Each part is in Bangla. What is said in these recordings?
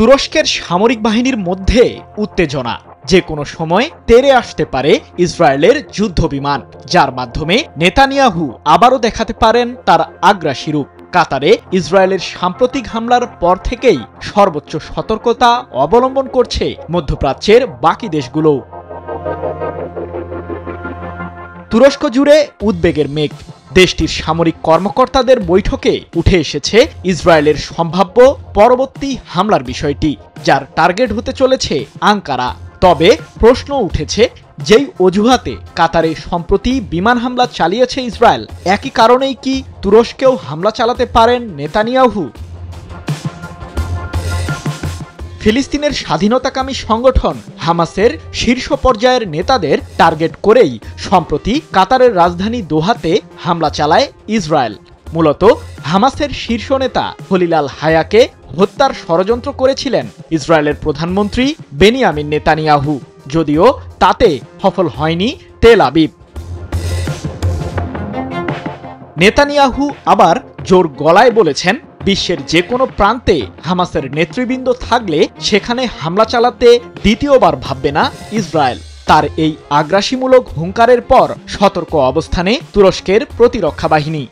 তুরস্কের সামরিক বাহিনীর মধ্যে উত্তেজনা, যে কোনো সময় তেড়ে আসতে পারে ইসরায়েলের যুদ্ধবিমান, যার মাধ্যমে নেতানিয়াহু আবারও দেখাতে পারেন তার আগ্রাসী রূপ। কাতারে ইসরায়েলের সাম্প্রতিক হামলার পর থেকেই সর্বোচ্চ সতর্কতা অবলম্বন করছে মধ্যপ্রাচ্যের বাকি দেশগুলো। তুরস্ক জুড়ে উদ্বেগের মেঘ। দেশটির সামরিক কর্মকর্তাদের বৈঠকে উঠে এসেছে ইসরায়েলের সম্ভাব্য পরবর্তী হামলার বিষয়টি, যার টার্গেট হতে চলেছে আঙ্কারা। তবে প্রশ্ন উঠেছে, যেই অজুহাতে কাতারে সম্প্রতি বিমান হামলা চালিয়েছে ইসরায়েল, একই কারণেই কি তুরস্কেও হামলা চালাতে পারেন নেতানিয়াহু? ফিলিস্তিনের স্বাধীনতাকামী সংগঠন হামাসের শীর্ষ পর্যায়ের নেতাদের টার্গেট করেই সম্প্রতি কাতারের রাজধানী দোহাতে হামলা চালায় ইসরায়েল। মূলত হামাসের শীর্ষ নেতা খলিল আল হায়াকে হত্যার ষড়যন্ত্র করেছিলেন ইসরায়েলের প্রধানমন্ত্রী বেনিয়ামিন নেতানিয়াহু, যদিও তাতে সফল হয়নি তেল আবিব। নেতানিয়াহু আবার জোর গলায় বলেছেন, বিশ্বের যে কোনো প্রান্তে হামাসের নেতৃবৃন্দ থাকলে সেখানে হামলা চালাতে দ্বিতীয়বার ভাববে না ইসরায়েল। তার এই আগ্রাসীমূলক হুঙ্কারের পর সতর্ক অবস্থানে তুরস্কের প্রতিরক্ষা বাহিনী।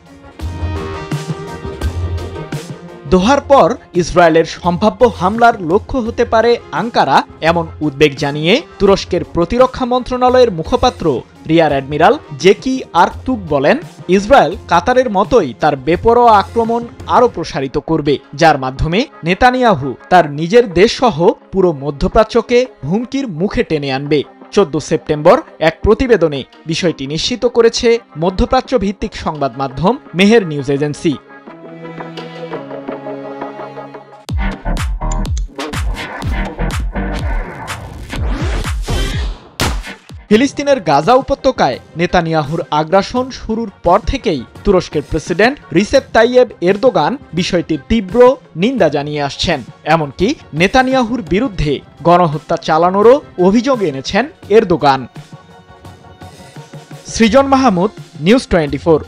দোহার পর ইসরায়েলের সম্ভাব্য হামলার লক্ষ্য হতে পারে আঙ্কারা, এমন উদ্বেগ জানিয়ে তুরস্কের প্রতিরক্ষা মন্ত্রণালয়ের মুখপাত্র রিয়ার অ্যাডমিরাল জেকি আর্কতুক বলেন, ইসরায়েল কাতারের মতোই তার বেপরোয়া আক্রমণ আরও প্রসারিত করবে, যার মাধ্যমে নেতানিয়াহু তার নিজের দেশসহ পুরো মধ্যপ্রাচ্যকে হুমকির মুখে টেনে আনবে। 14 সেপ্টেম্বর এক প্রতিবেদনে বিষয়টি নিশ্চিত করেছে মধ্যপ্রাচ্য ভিত্তিক সংবাদ মাধ্যম মেহের নিউজ এজেন্সি। ফিলিস্তিনের গাজা উপত্যকায় নেতানিয়াহুর আগ্রাসন শুরুর পর থেকেই তুরস্কের প্রেসিডেন্ট রিসেপ তাইয়েব এরদোগান বিষয়টির তীব্র নিন্দা জানিয়ে আসছেন। এমনকি নেতানিয়াহুর বিরুদ্ধে গণহত্যা চালানোরও অভিযোগ এনেছেন এরদোগান। সৃজন মাহমুদ, নিউজ 24।